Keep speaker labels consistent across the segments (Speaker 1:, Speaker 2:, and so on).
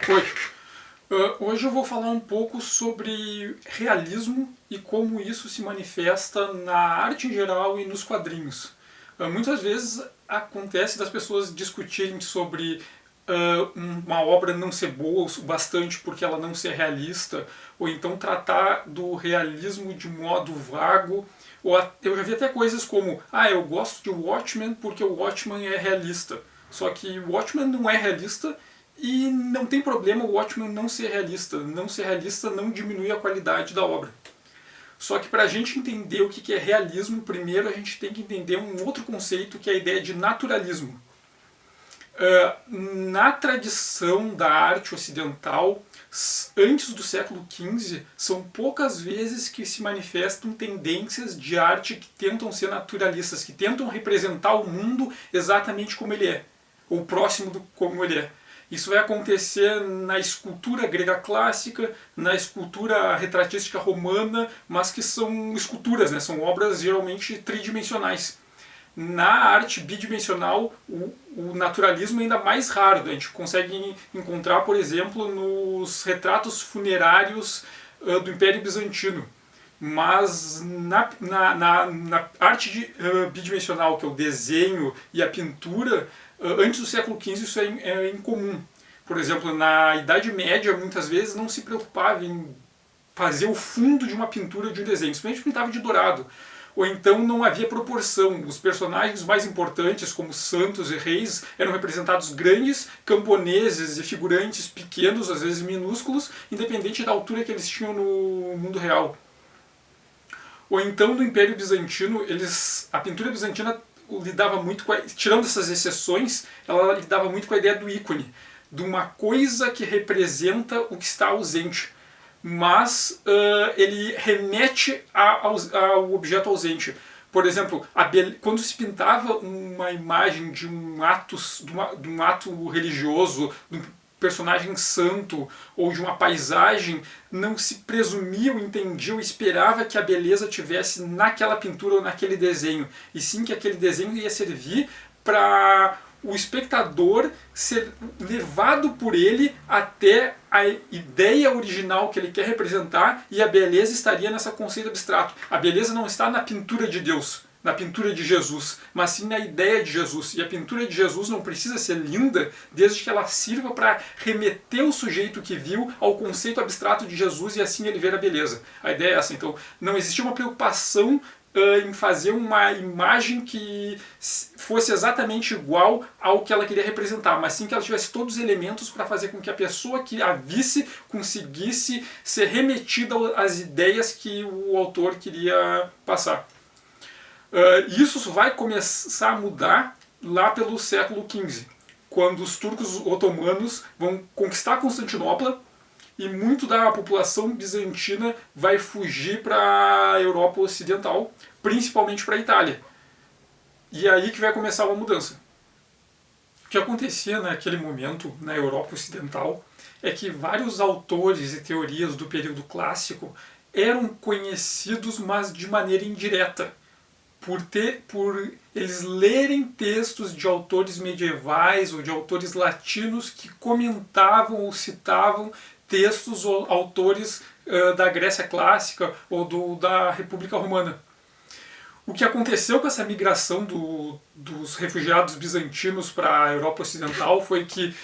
Speaker 1: Oi, hoje eu vou falar um pouco sobre realismo e como isso se manifesta na arte em geral e nos quadrinhos. Muitas vezes acontece das pessoas discutirem sobre uma obra não ser boa o bastante porque ela não ser realista, ou então tratar do realismo de modo vago. Eu já vi até coisas como, eu gosto de Watchmen porque o Watchmen é realista. Só que o Watchmen não é realista e não tem problema o Watchmen não ser realista. Não ser realista não diminui a qualidade da obra. Só que para a gente entender o que é realismo, primeiro a gente tem que entender um outro conceito que é a ideia de naturalismo. Na tradição da arte ocidental, antes do século XV, são poucas vezes que se manifestam tendências de arte que tentam ser naturalistas, que tentam representar o mundo exatamente como ele é, ou próximo do como ele é. Isso vai acontecer na escultura grega clássica, na escultura retratística romana, mas que são esculturas, né? São obras geralmente tridimensionais. Na arte bidimensional, o naturalismo é ainda mais raro. A gente consegue encontrar, por exemplo, nos retratos funerários do Império Bizantino. Mas na arte bidimensional, que é o desenho e a pintura, antes do século XV isso é incomum. Por exemplo, na Idade Média, muitas vezes não se preocupava em fazer o fundo de uma pintura de um desenho, simplesmente pintava de dourado. Ou então não havia proporção. Os personagens mais importantes, como santos e reis, eram representados grandes, camponeses e figurantes pequenos, às vezes minúsculos, independente da altura que eles tinham no mundo real. Ou então no Império Bizantino, a pintura bizantina lidava muito com tirando essas exceções, ela lidava muito com a ideia do ícone, de uma coisa que representa o que está ausente, mas ele remete ao objeto ausente. Por exemplo, quando se pintava uma imagem de um ato religioso, de um personagem santo ou de uma paisagem, não se presumia ou entendia ou esperava que a beleza tivesse naquela pintura ou naquele desenho, e sim que aquele desenho ia servir para o espectador ser levado por ele até a ideia original que ele quer representar, e a beleza estaria nesse conceito abstrato. A beleza não está na pintura de Deus, na pintura de Jesus, mas sim na ideia de Jesus. E a pintura de Jesus não precisa ser linda desde que ela sirva para remeter o sujeito que viu ao conceito abstrato de Jesus e assim ele ver a beleza. A ideia é essa. Então, não existia uma preocupação em fazer uma imagem que fosse exatamente igual ao que ela queria representar, mas sim que ela tivesse todos os elementos para fazer com que a pessoa que a visse conseguisse ser remetida às ideias que o autor queria passar. Isso vai começar a mudar lá pelo século XV, quando os turcos otomanos vão conquistar Constantinopla e muito da população bizantina vai fugir para a Europa Ocidental, principalmente para a Itália. E é aí que vai começar uma mudança. O que acontecia naquele momento na Europa Ocidental é que vários autores e teorias do período clássico eram conhecidos, mas de maneira indireta, por eles lerem textos de autores medievais ou de autores latinos que comentavam ou citavam textos ou autores da Grécia Clássica ou da República Romana. O que aconteceu com essa migração dos refugiados bizantinos para a Europa Ocidental foi que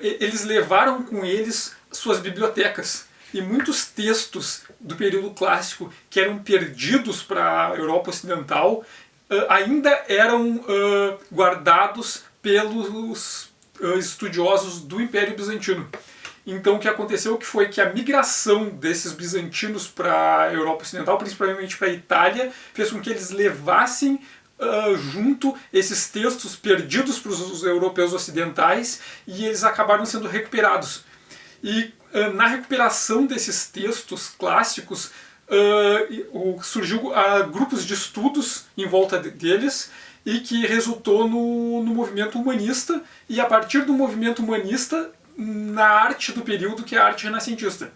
Speaker 1: eles levaram com eles suas bibliotecas. E muitos textos do período clássico que eram perdidos para a Europa Ocidental ainda eram guardados pelos estudiosos do Império Bizantino. Então o que aconteceu foi que a migração desses bizantinos para a Europa Ocidental, principalmente para a Itália, fez com que eles levassem junto esses textos perdidos para os europeus ocidentais, e eles acabaram sendo recuperados. E na recuperação desses textos clássicos surgiu grupos de estudos em volta deles, e que resultou no movimento humanista, e a partir do movimento humanista na arte do período, que é a arte renascentista.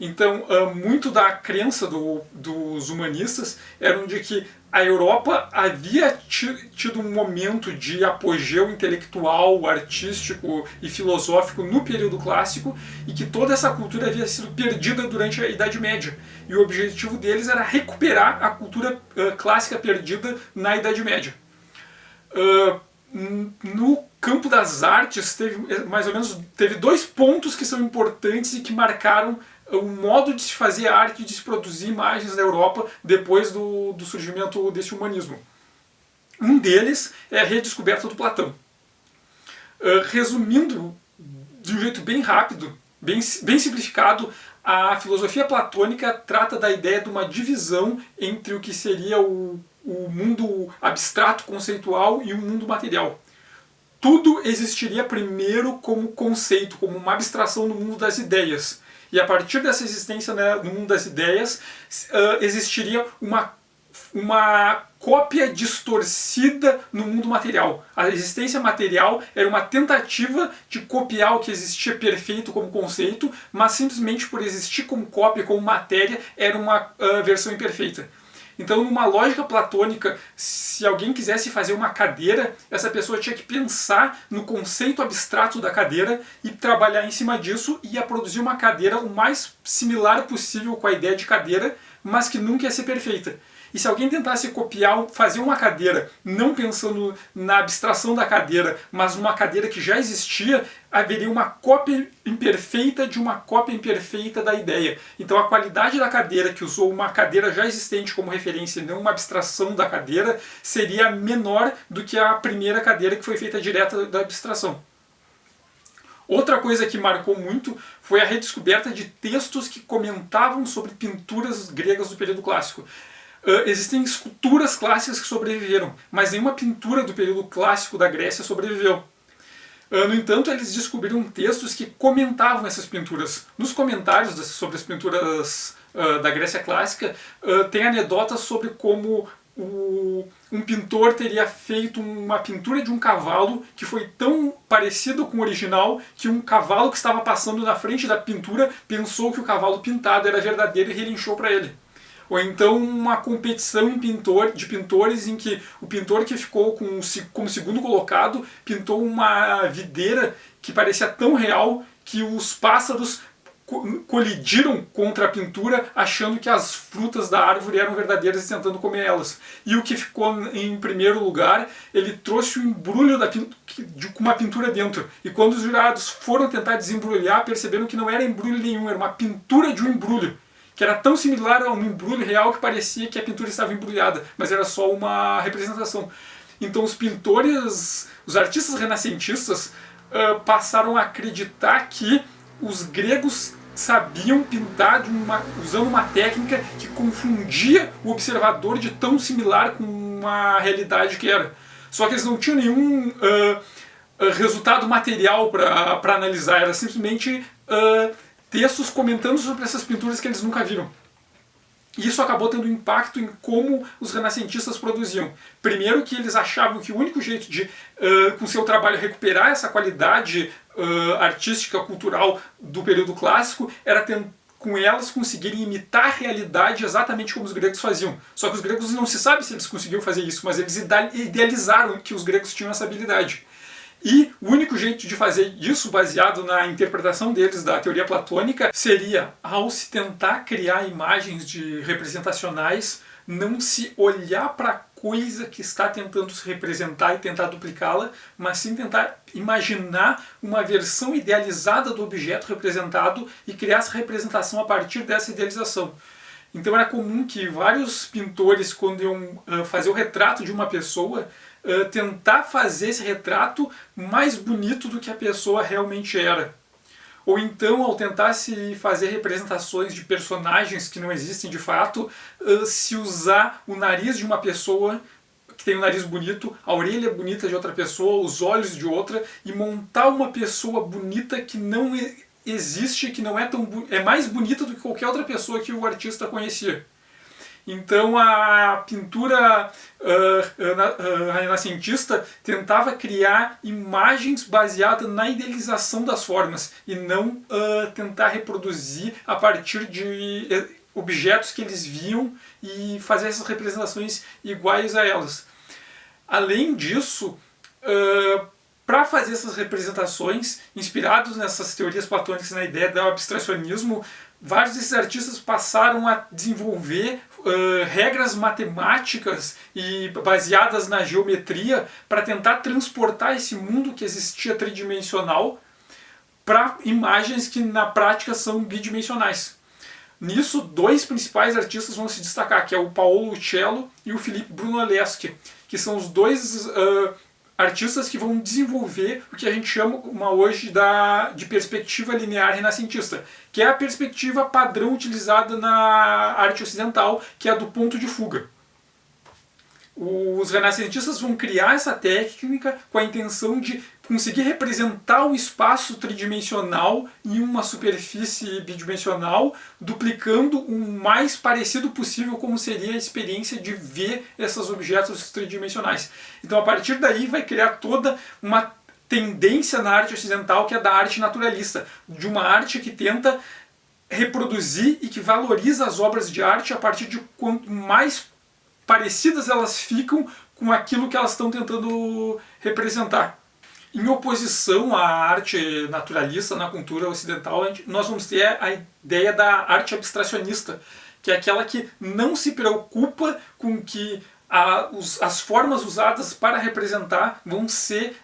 Speaker 1: Então, muito da crença dos humanistas eram de que a Europa havia tido um momento de apogeu intelectual, artístico e filosófico no período clássico e que toda essa cultura havia sido perdida durante a Idade Média. E o objetivo deles era recuperar a cultura clássica perdida na Idade Média. No campo das artes, teve 2 pontos que são importantes e que marcaram o modo de se fazer arte e de se produzir imagens na Europa depois do surgimento desse humanismo. Um deles é a redescoberta do Platão. Resumindo de um jeito bem rápido, bem simplificado, a filosofia platônica trata da ideia de uma divisão entre o que seria o mundo abstrato, conceitual e o mundo material. Tudo existiria primeiro como conceito, como uma abstração no mundo das ideias. E a partir dessa existência, né, no mundo das ideias, existiria uma cópia distorcida no mundo material. A existência material era uma tentativa de copiar o que existia perfeito como conceito, mas simplesmente por existir como cópia, como matéria, era uma versão imperfeita. Então, numa lógica platônica, se alguém quisesse fazer uma cadeira, essa pessoa tinha que pensar no conceito abstrato da cadeira e trabalhar em cima disso e ia produzir uma cadeira o mais similar possível com a ideia de cadeira, mas que nunca ia ser perfeita. E se alguém tentasse copiar, fazer uma cadeira, não pensando na abstração da cadeira, mas numa cadeira que já existia, haveria uma cópia imperfeita de uma cópia imperfeita da ideia. Então a qualidade da cadeira, que usou uma cadeira já existente como referência e não uma abstração da cadeira, seria menor do que a primeira cadeira que foi feita direta da abstração. Outra coisa que marcou muito foi a redescoberta de textos que comentavam sobre pinturas gregas do período clássico. Existem esculturas clássicas que sobreviveram, mas nenhuma pintura do período clássico da Grécia sobreviveu. No entanto, eles descobriram textos que comentavam essas pinturas. Nos comentários sobre as pinturas da Grécia clássica, tem anedotas sobre como um pintor teria feito uma pintura de um cavalo que foi tão parecido com o original que um cavalo que estava passando na frente da pintura pensou que o cavalo pintado era verdadeiro e relinchou para ele. Ou então uma competição de pintores em que o pintor que ficou como segundo colocado pintou uma videira que parecia tão real que os pássaros colidiram contra a pintura achando que as frutas da árvore eram verdadeiras e tentando comer elas. E o que ficou em primeiro lugar, ele trouxe o embrulho com uma pintura dentro. E quando os jurados foram tentar desembrulhar, perceberam que não era embrulho nenhum, era uma pintura de um embrulho, que era tão similar a um embrulho real que parecia que a pintura estava embrulhada, mas era só uma representação. Então os pintores, os artistas renascentistas passaram a acreditar que os gregos sabiam pintar usando uma técnica que confundia o observador de tão similar com uma realidade que era. Só que eles não tinham nenhum resultado material para analisar, era simplesmente textos comentando sobre essas pinturas que eles nunca viram. E isso acabou tendo impacto em como os renascentistas produziam. Primeiro que eles achavam que o único jeito de, com seu trabalho, recuperar essa qualidade artística, cultural do período clássico era com elas conseguirem imitar a realidade exatamente como os gregos faziam. Só que os gregos não se sabe se eles conseguiam fazer isso, mas eles idealizaram que os gregos tinham essa habilidade. E o único jeito de fazer isso, baseado na interpretação deles da teoria platônica, seria, ao se tentar criar imagens representacionais, não se olhar para a coisa que está tentando se representar e tentar duplicá-la, mas sim tentar imaginar uma versão idealizada do objeto representado e criar essa representação a partir dessa idealização. Então era comum que vários pintores, quando iam fazer o retrato de uma pessoa, tentar fazer esse retrato mais bonito do que a pessoa realmente era. Ou então, ao tentar se fazer representações de personagens que não existem de fato, se usar o nariz de uma pessoa que tem um nariz bonito, a orelha bonita de outra pessoa, os olhos de outra, e montar uma pessoa bonita que não existe, que não é mais bonita do que qualquer outra pessoa que o artista conhecia. Então a pintura renascentista tentava criar imagens baseadas na idealização das formas e não tentar reproduzir a partir de objetos que eles viam e fazer essas representações iguais a elas. Além disso, para fazer essas representações, inspirados nessas teorias platônicas, na ideia do abstracionismo, vários desses artistas passaram a desenvolver regras matemáticas e baseadas na geometria para tentar transportar esse mundo que existia tridimensional para imagens que na prática são bidimensionais. Nisso, dois principais artistas vão se destacar, que é o Paolo Uccello e o Philippe Brunelleschi, que são os dois artistas que vão desenvolver o que a gente chama hoje de perspectiva linear renascentista, que é a perspectiva padrão utilizada na arte ocidental, que é a do ponto de fuga. Os renascentistas vão criar essa técnica com a intenção de conseguir representar o espaço tridimensional em uma superfície bidimensional, duplicando o mais parecido possível como seria a experiência de ver esses objetos tridimensionais. Então, a partir daí, vai criar toda uma tendência na arte ocidental, que é da arte naturalista, de uma arte que tenta reproduzir e que valoriza as obras de arte a partir de quanto mais parecidas elas ficam com aquilo que elas estão tentando representar. Em oposição à arte naturalista na cultura ocidental, nós vamos ter a ideia da arte abstracionista, que é aquela que não se preocupa com que as formas usadas para representar vão ser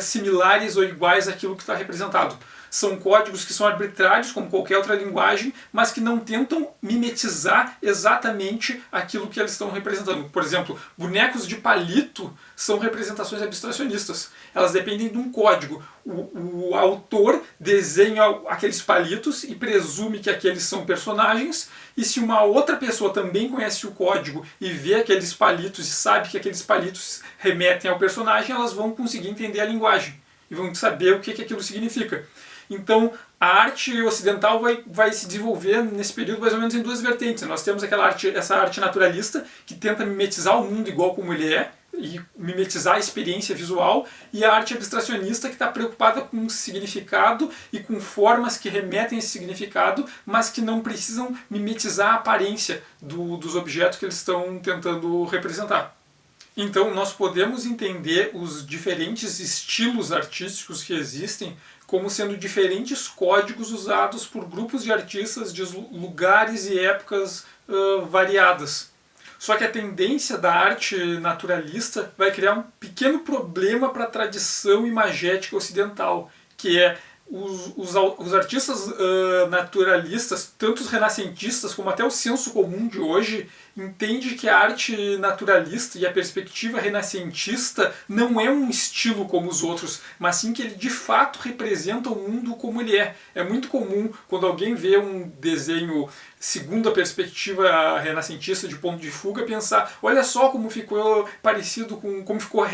Speaker 1: similares ou iguais àquilo que está representado. São códigos que são arbitrários, como qualquer outra linguagem, mas que não tentam mimetizar exatamente aquilo que eles estão representando. Por exemplo, bonecos de palito são representações abstracionistas. Elas dependem de um código. O autor desenha aqueles palitos e presume que aqueles são personagens, e se uma outra pessoa também conhece o código e vê aqueles palitos e sabe que aqueles palitos remetem ao personagem, elas vão conseguir entender a linguagem e vão saber o que aquilo significa. Então, a arte ocidental vai se desenvolver nesse período mais ou menos em duas vertentes. Nós temos essa arte naturalista, que tenta mimetizar o mundo igual como ele é, e mimetizar a experiência visual, e a arte abstracionista, que está preocupada com significado e com formas que remetem a esse significado, mas que não precisam mimetizar a aparência dos objetos que eles estão tentando representar. Então, nós podemos entender os diferentes estilos artísticos que existem como sendo diferentes códigos usados por grupos de artistas de lugares e épocas variadas. Só que a tendência da arte naturalista vai criar um pequeno problema para a tradição imagética ocidental, que é os artistas naturalistas, tanto os renascentistas como até o senso comum de hoje, entende que a arte naturalista e a perspectiva renascentista não é um estilo como os outros, mas sim que ele de fato representa o mundo como ele é. É muito comum, quando alguém vê um desenho segundo a perspectiva renascentista de ponto de fuga, pensar, olha só como ficou parecido como ficou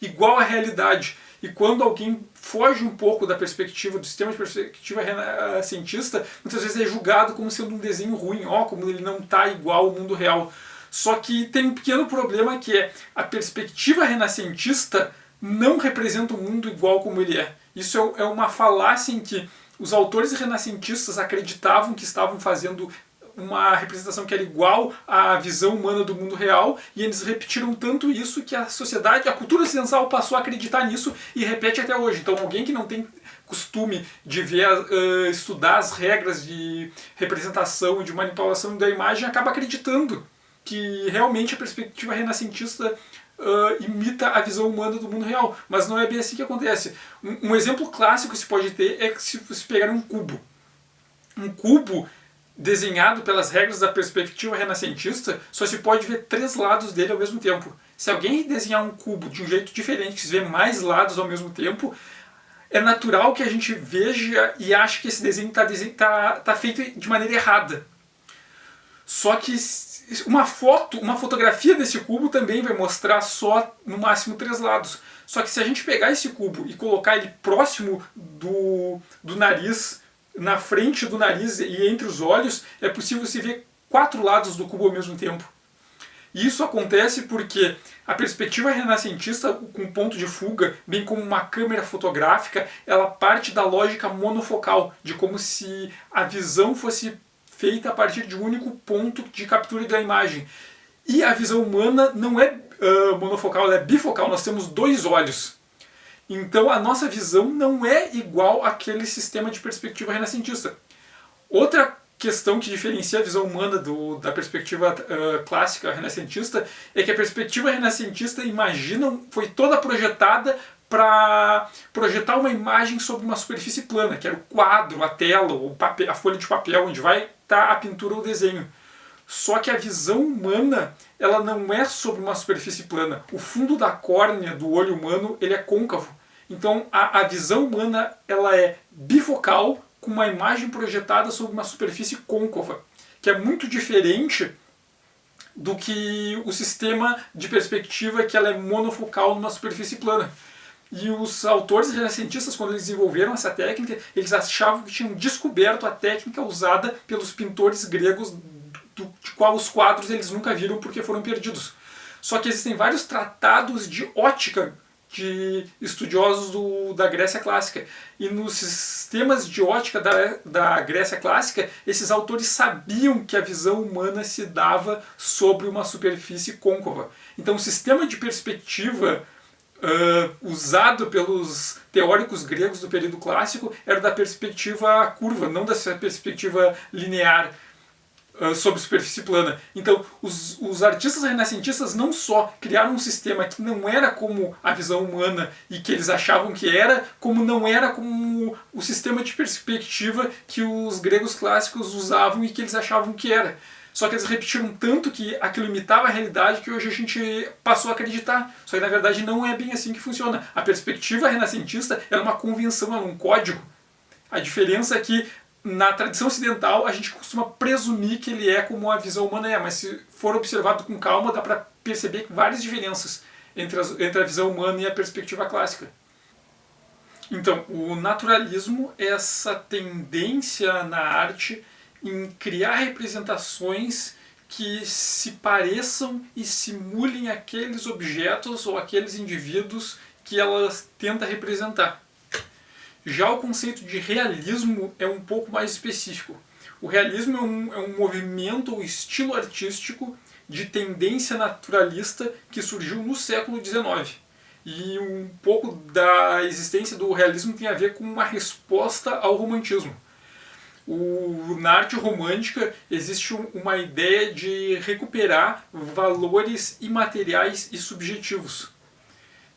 Speaker 1: igual à realidade. E quando alguém foge um pouco da perspectiva, do sistema de perspectiva renascentista, muitas vezes é julgado como sendo um desenho ruim, como ele não está igual ao mundo real. Só que tem um pequeno problema, que é a perspectiva renascentista não representa o mundo igual como ele é. Isso é uma falácia em que os autores renascentistas acreditavam que estavam fazendo uma representação que era igual à visão humana do mundo real, e eles repetiram tanto isso que a cultura ocidental passou a acreditar nisso e repete até hoje. Então alguém que não tem costume de estudar as regras de representação e de manipulação da imagem acaba acreditando que realmente a perspectiva renascentista imita a visão humana do mundo real, mas não é bem assim que acontece. Um exemplo clássico que se pode ter é que se você pegar um cubo desenhado pelas regras da perspectiva renascentista, só se pode ver 3 lados dele ao mesmo tempo. Se alguém desenhar um cubo de um jeito diferente, que se vê mais lados ao mesmo tempo, é natural que a gente veja e ache que esse desenho está feito de maneira errada. Só que uma fotografia desse cubo também vai mostrar só no máximo 3 lados. Só que se a gente pegar esse cubo e colocar ele próximo do nariz, na frente do nariz e entre os olhos, é possível se ver 4 lados do cubo ao mesmo tempo. E isso acontece porque a perspectiva renascentista, com ponto de fuga, bem como uma câmera fotográfica, ela parte da lógica monofocal, de como se a visão fosse feita a partir de um único ponto de captura da imagem. E a visão humana não é monofocal, ela é bifocal, nós temos 2 olhos. Então a nossa visão não é igual àquele sistema de perspectiva renascentista. Outra questão que diferencia a visão humana da perspectiva clássica renascentista é que a perspectiva renascentista, foi toda projetada para projetar uma imagem sobre uma superfície plana, que era o quadro, a tela, a folha de papel, onde vai estar a pintura ou o desenho. Só que a visão humana, ela não é sobre uma superfície plana. O fundo da córnea do olho humano, ele é côncavo. Então a visão humana, ela é bifocal, com uma imagem projetada sobre uma superfície côncava, que é muito diferente do que o sistema de perspectiva que ela é monofocal numa superfície plana. E os autores renascentistas, quando eles desenvolveram essa técnica, eles achavam que tinham descoberto a técnica usada pelos pintores gregos, de qual os quadros eles nunca viram porque foram perdidos. Só que existem vários tratados de ótica de estudiosos da Grécia Clássica. E nos sistemas de ótica da Grécia Clássica, esses autores sabiam que a visão humana se dava sobre uma superfície côncava. Então o sistema de perspectiva usado pelos teóricos gregos do período clássico era da perspectiva curva, não da perspectiva linear sobre superfície plana. Então, os artistas renascentistas não só criaram um sistema que não era como a visão humana e que eles achavam que era, como não era como o sistema de perspectiva que os gregos clássicos usavam e que eles achavam que era. Só que eles repetiram tanto que aquilo imitava a realidade que hoje a gente passou a acreditar. Só que na verdade não é bem assim que funciona. A perspectiva renascentista era uma convenção, era um código. A diferença é que na tradição ocidental, a gente costuma presumir que ele é como a visão humana é, mas se for observado com calma, dá para perceber várias diferenças entre a visão humana e a perspectiva clássica. Então, o naturalismo é essa tendência na arte em criar representações que se pareçam e simulem aqueles objetos ou aqueles indivíduos que ela tenta representar. Já o conceito de realismo é um pouco mais específico. O realismo é um movimento ou estilo artístico de tendência naturalista que surgiu no século XIX. E um pouco da existência do realismo tem a ver com uma resposta ao romantismo. Na arte romântica existe uma ideia de recuperar valores imateriais e subjetivos.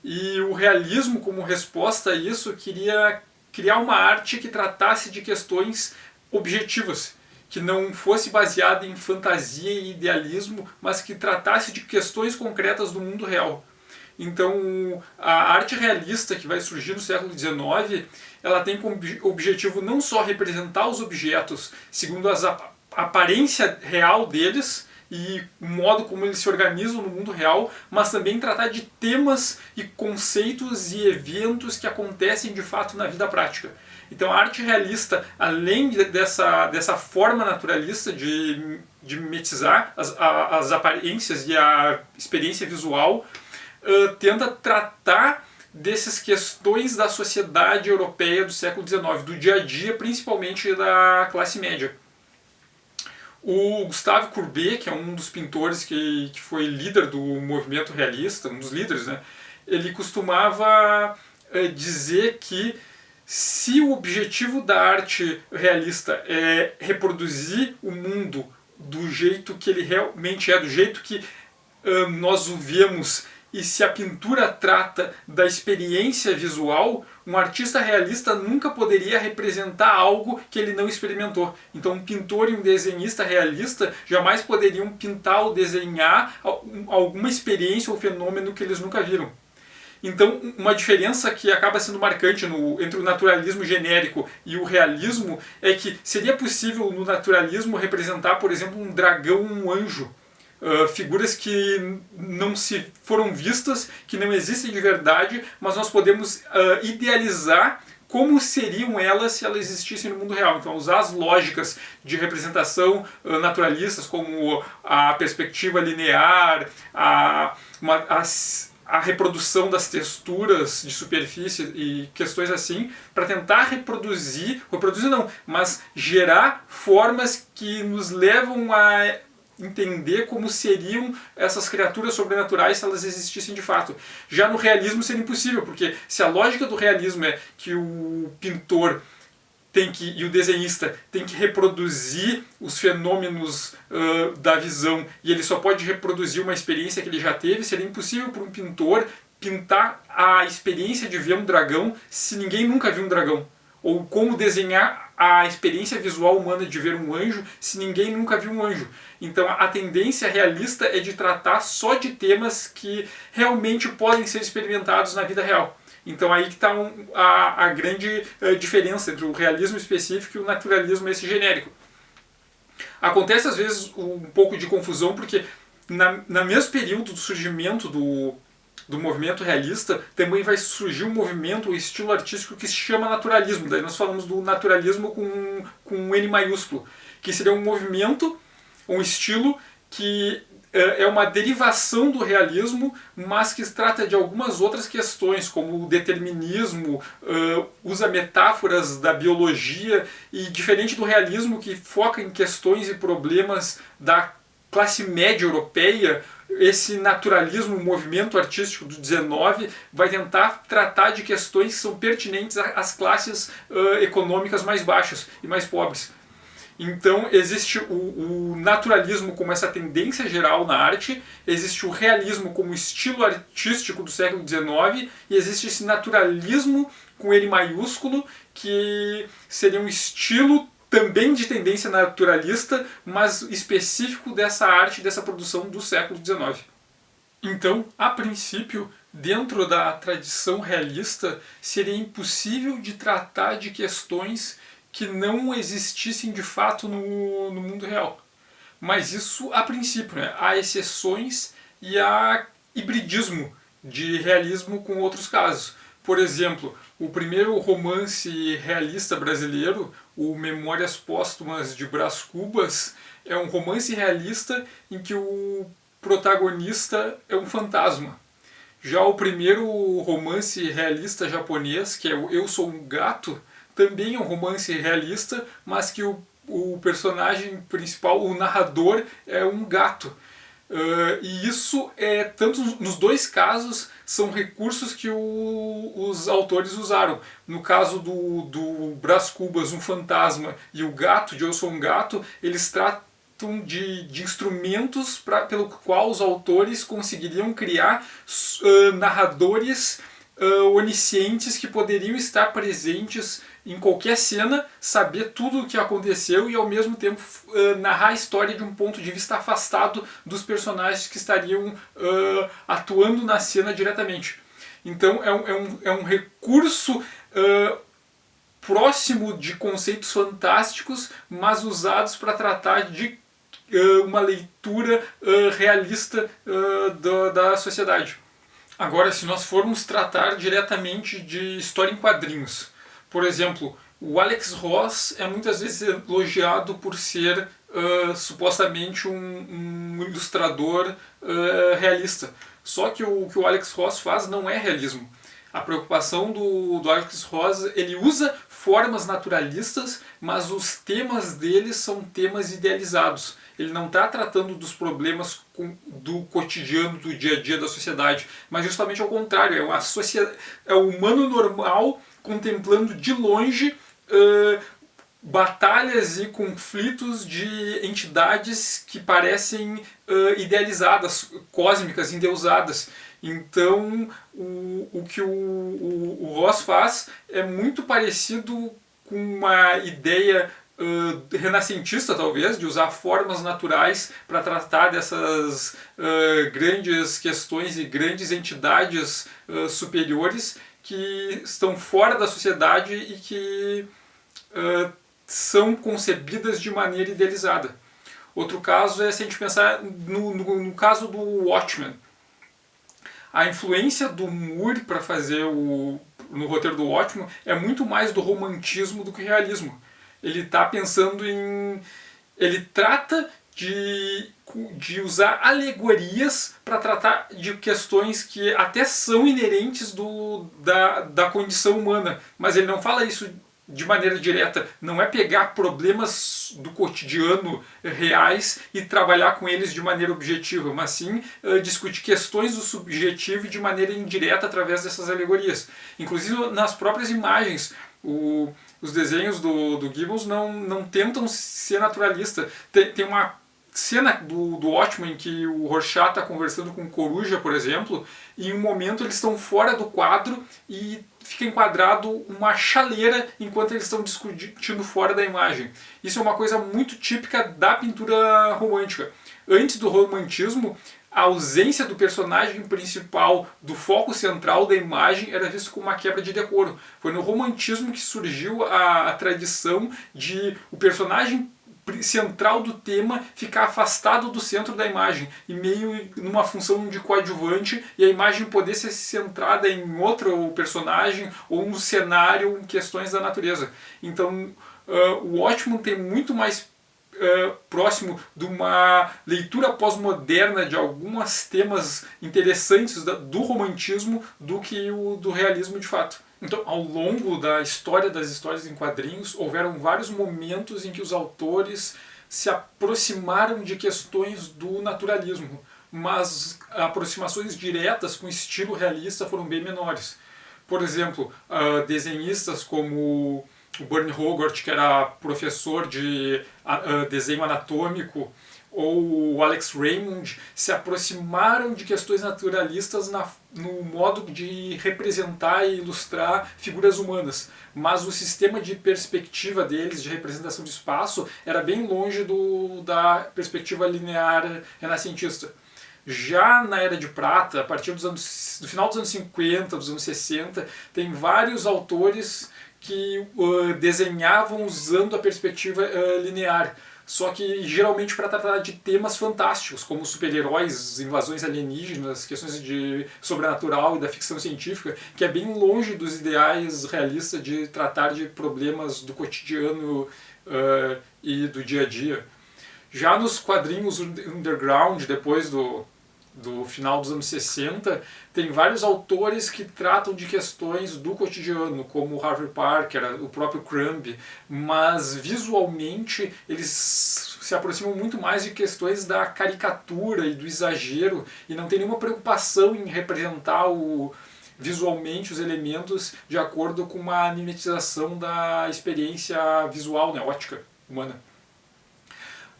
Speaker 1: E o realismo, como resposta a isso, queria criar uma arte que tratasse de questões objetivas, que não fosse baseada em fantasia e idealismo, mas que tratasse de questões concretas do mundo real. Então, a arte realista que vai surgir no século XIX, ela tem como objetivo não só representar os objetos segundo a aparência real deles e o modo como eles se organizam no mundo real, mas também tratar de temas e conceitos e eventos que acontecem de fato na vida prática. Então a arte realista, além dessa forma naturalista de mimetizar as aparências e a experiência visual, tenta tratar dessas questões da sociedade europeia do século XIX, do dia a dia, principalmente da classe média. O Gustave Courbet, que é um dos pintores que foi líder do movimento realista, um dos líderes, né, ele costumava dizer que se o objetivo da arte realista é reproduzir o mundo do jeito que ele realmente é, do jeito que nós o vemos, e se a pintura trata da experiência visual, um artista realista nunca poderia representar algo que ele não experimentou. Então um pintor e um desenhista realista jamais poderiam pintar ou desenhar alguma experiência ou fenômeno que eles nunca viram. Então uma diferença que acaba sendo marcante entre o naturalismo genérico e o realismo é que seria possível no naturalismo representar, por exemplo, um dragão ou um anjo. Figuras que não se foram vistas, que não existem de verdade, mas nós podemos idealizar como seriam elas se elas existissem no mundo real. Então, usar as lógicas de representação naturalistas, como a perspectiva linear, a reprodução das texturas de superfície e questões assim, para tentar reproduzir não, mas gerar formas que nos levam a entender como seriam essas criaturas sobrenaturais se elas existissem de fato. Já no realismo seria impossível, porque se a lógica do realismo é que o pintor e o desenhista tem que reproduzir os fenômenos da visão, e ele só pode reproduzir uma experiência que ele já teve, seria impossível para um pintor pintar a experiência de ver um dragão se ninguém nunca viu um dragão. Ou como desenhar a experiência visual humana de ver um anjo se ninguém nunca viu um anjo. Então a tendência realista é de tratar só de temas que realmente podem ser experimentados na vida real. Então aí que está a grande diferença entre o realismo específico e o naturalismo esse genérico. Acontece às vezes um pouco de confusão, porque no mesmo período do surgimento do movimento realista, também vai surgir um movimento, um estilo artístico que se chama naturalismo. Daí nós falamos do naturalismo com um N maiúsculo, que seria um movimento, um estilo que é uma derivação do realismo, mas que trata de algumas outras questões, como o determinismo, usa metáforas da biologia, e diferente do realismo, que foca em questões e problemas da classe média europeia, esse naturalismo, o movimento artístico do 19, vai tentar tratar de questões que são pertinentes às classes econômicas mais baixas e mais pobres. Então existe o naturalismo como essa tendência geral na arte, existe o realismo como estilo artístico do século XIX, e existe esse naturalismo com N maiúsculo, que seria um estilo também de tendência naturalista, mas específico dessa arte, dessa produção do século XIX. Então, a princípio, dentro da tradição realista, seria impossível de tratar de questões que não existissem de fato no mundo real. Mas isso a princípio, né? Há exceções e há hibridismo de realismo com outros casos. Por exemplo, o primeiro romance realista brasileiro, o Memórias Póstumas de Brás Cubas, é um romance realista em que o protagonista é um fantasma. Já o primeiro romance realista japonês, que é o Eu Sou um Gato, também é um romance realista, mas que o personagem principal, o narrador, é um gato. E isso tanto nos dois casos, são recursos que os autores usaram. No caso do Brás Cubas, um fantasma, e o gato, de Eu Sou um Gato, eles tratam de instrumentos pelo qual os autores conseguiriam criar narradores oniscientes que poderiam estar presentes em qualquer cena, saber tudo o que aconteceu e ao mesmo tempo narrar a história de um ponto de vista afastado dos personagens que estariam atuando na cena diretamente. Então é um recurso próximo de conceitos fantásticos, mas usados para tratar de uma leitura realista da sociedade. Agora, se nós formos tratar diretamente de história em quadrinhos, por exemplo, o Alex Ross é muitas vezes elogiado por ser supostamente um ilustrador realista. Só que o que o Alex Ross faz não é realismo. A preocupação do Alex Ross, ele usa formas naturalistas, mas os temas dele são temas idealizados. Ele não está tratando dos problemas do cotidiano, do dia a dia da sociedade, mas justamente ao contrário, é o humano normal contemplando de longe batalhas e conflitos de entidades que parecem idealizadas, cósmicas, endeusadas. Então, o que o Ross faz é muito parecido com uma ideia renascentista, talvez, de usar formas naturais para tratar dessas grandes questões e grandes entidades superiores que estão fora da sociedade e que são concebidas de maneira idealizada. Outro caso é se a gente pensar no caso do Watchmen. A influência do Moore para fazer no roteiro do Watchmen é muito mais do romantismo do que realismo. Ele está pensando em... Ele trata de usar alegorias para tratar de questões que até são inerentes da condição humana, mas ele não fala isso de maneira direta. Não é pegar problemas do cotidiano reais e trabalhar com eles de maneira objetiva, mas sim discutir questões do subjetivo de maneira indireta através dessas alegorias. Inclusive nas próprias imagens, os desenhos do Gibbons não tentam ser naturalistas. Tem uma cena do Watchmen em que o Rorschach está conversando com o Coruja, por exemplo, e em um momento eles estão fora do quadro e fica enquadrado uma chaleira enquanto eles estão discutindo fora da imagem. Isso é uma coisa muito típica da pintura romântica. Antes do romantismo, a ausência do personagem principal, do foco central da imagem, era visto como uma quebra de decoro. Foi no romantismo que surgiu a tradição de o personagem central do tema ficar afastado do centro da imagem e meio numa função de coadjuvante, e a imagem poder ser centrada em outro personagem ou um cenário, em questões da natureza. Então o Watchmen tem muito mais próximo de uma leitura pós-moderna de alguns temas interessantes do romantismo do que o do realismo de fato. Então, ao longo da história das histórias em quadrinhos, houveram vários momentos em que os autores se aproximaram de questões do naturalismo, mas aproximações diretas com estilo realista foram bem menores. Por exemplo, desenhistas como o Bernie Hogarth, que era professor de desenho anatômico, ou o Alex Raymond, se aproximaram de questões naturalistas no modo de representar e ilustrar figuras humanas. Mas o sistema de perspectiva deles, de representação de espaço, era bem longe da perspectiva linear renascentista. Já na Era de Prata, a partir do final dos anos 50, dos anos 60, tem vários autores que desenhavam usando a perspectiva linear. Só que geralmente para tratar de temas fantásticos, como super-heróis, invasões alienígenas, questões de sobrenatural e da ficção científica, que é bem longe dos ideais realistas de tratar de problemas do cotidiano e do dia a dia. Já nos quadrinhos underground, depois do final dos anos 60, tem vários autores que tratam de questões do cotidiano, como o Harvey Parker, o próprio Crumb, mas visualmente eles se aproximam muito mais de questões da caricatura e do exagero, e não tem nenhuma preocupação em representar visualmente os elementos de acordo com uma mimetização da experiência visual, né, ótica humana.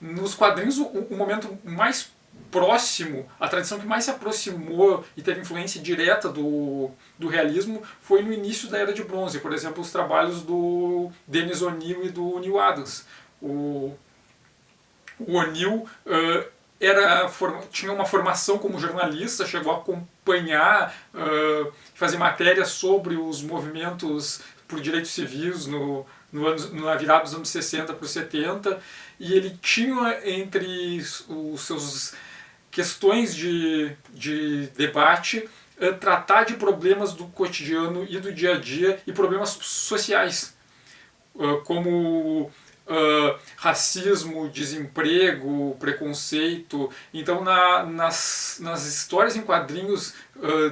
Speaker 1: Nos quadrinhos, o momento mais próximo, a tradição que mais se aproximou e teve influência direta do realismo foi no início da Era de Bronze. Por exemplo, os trabalhos do Dennis O'Neil e do Neil Adams. O O'Neil tinha uma formação como jornalista, chegou a acompanhar, fazer matérias sobre os movimentos por direitos civis na virada dos anos 60 para os 70, e ele tinha entre os seus questões de debate tratar de problemas do cotidiano e do dia a dia e problemas sociais, como racismo, desemprego, preconceito. Então nas histórias em quadrinhos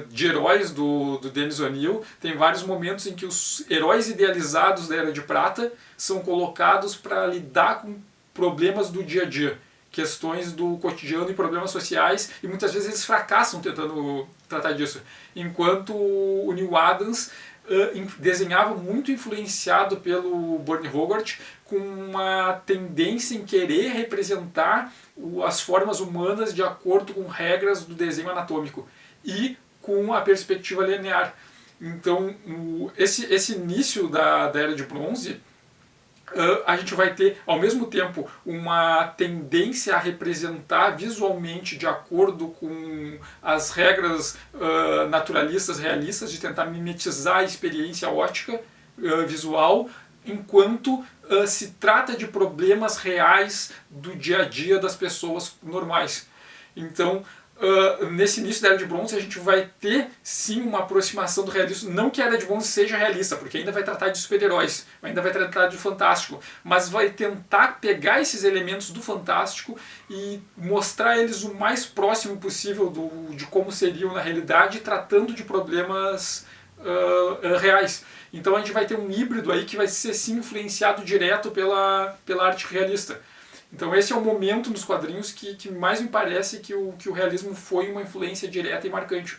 Speaker 1: de heróis do Dennis O'Neil, tem vários momentos em que os heróis idealizados da Era de Prata são colocados para lidar com problemas do dia a dia, questões do cotidiano e problemas sociais, e muitas vezes eles fracassam tentando tratar disso. Enquanto o Neil Adams desenhava muito influenciado pelo Bernie Hogarth, com uma tendência em querer representar as formas humanas de acordo com regras do desenho anatômico e com a perspectiva linear. Então, esse início da Era de Bronze, a gente vai ter, ao mesmo tempo, uma tendência a representar visualmente de acordo com as regras naturalistas, realistas, de tentar mimetizar a experiência ótica visual, enquanto se trata de problemas reais do dia a dia das pessoas normais. Então, nesse início da Era de Bronze a gente vai ter sim uma aproximação do realismo, não que a Era de Bronze seja realista, porque ainda vai tratar de super-heróis, ainda vai tratar de fantástico, mas vai tentar pegar esses elementos do fantástico e mostrar eles o mais próximo possível de como seriam na realidade, tratando de problemas reais. Então a gente vai ter um híbrido aí que vai ser sim influenciado direto pela arte realista. Então esse é o momento nos quadrinhos que mais me parece que o realismo foi uma influência direta e marcante.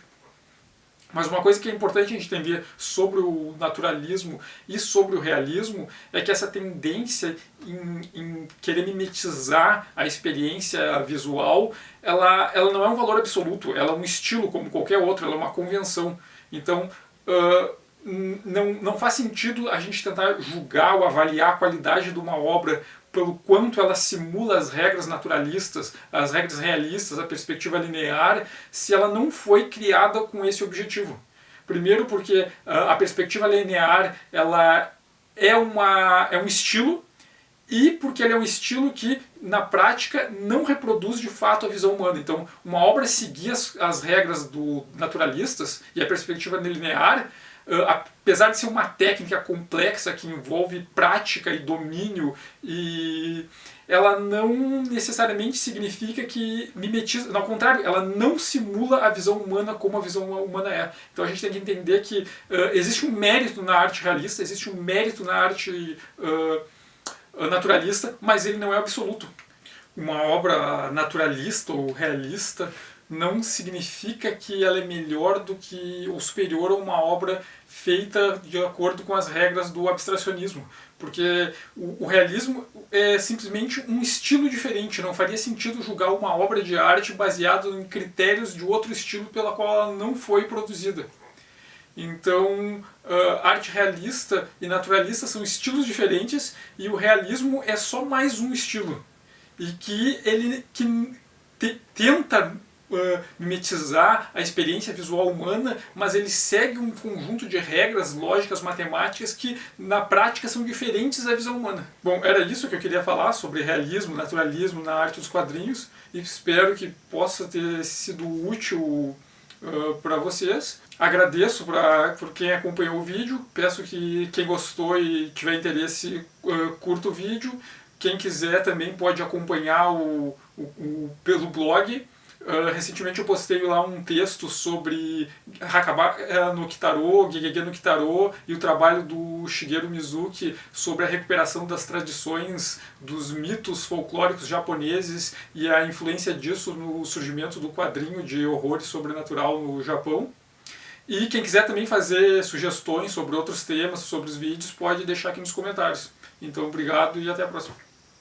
Speaker 1: Mas uma coisa que é importante a gente entender sobre o naturalismo e sobre o realismo é que essa tendência em querer mimetizar a experiência visual, ela não é um valor absoluto, ela é um estilo como qualquer outro, ela é uma convenção. Então, não faz sentido a gente tentar julgar ou avaliar a qualidade de uma obra pelo quanto ela simula as regras naturalistas, as regras realistas, a perspectiva linear, se ela não foi criada com esse objetivo. Primeiro porque a perspectiva linear ela é um estilo, e porque ele é um estilo que, na prática, não reproduz de fato a visão humana. Então, uma obra seguir as regras naturalistas e a perspectiva linear, apesar de ser uma técnica complexa que envolve prática e domínio, e ela não necessariamente significa que mimetiza, ao contrário, ela não simula a visão humana como a visão humana é. Então a gente tem que entender que existe um mérito na arte realista, existe um mérito na arte naturalista, mas ele não é absoluto. Uma obra naturalista ou realista não significa que ela é melhor do que ou superior a uma obra feita de acordo com as regras do abstracionismo, porque o realismo é simplesmente um estilo diferente. Não faria sentido julgar uma obra de arte baseada em critérios de outro estilo pela qual ela não foi produzida. Então, arte realista e naturalista são estilos diferentes, e o realismo é só mais um estilo, e que ele tenta mimetizar a experiência visual humana, mas ele segue um conjunto de regras lógicas, matemáticas, que na prática são diferentes da visão humana. Bom, era isso que eu queria falar sobre realismo, naturalismo na arte dos quadrinhos, e espero que possa ter sido útil para vocês. Agradeço por quem acompanhou o vídeo, peço que quem gostou e tiver interesse curta o vídeo. Quem quiser também pode acompanhar pelo blog. Recentemente eu postei lá um texto sobre Hakaba no Kitaro, Gegege no Kitaro, e o trabalho do Shigeru Mizuki sobre a recuperação das tradições dos mitos folclóricos japoneses e a influência disso no surgimento do quadrinho de horror sobrenatural no Japão. E quem quiser também fazer sugestões sobre outros temas, sobre os vídeos, pode deixar aqui nos comentários. Então, obrigado e até a próxima.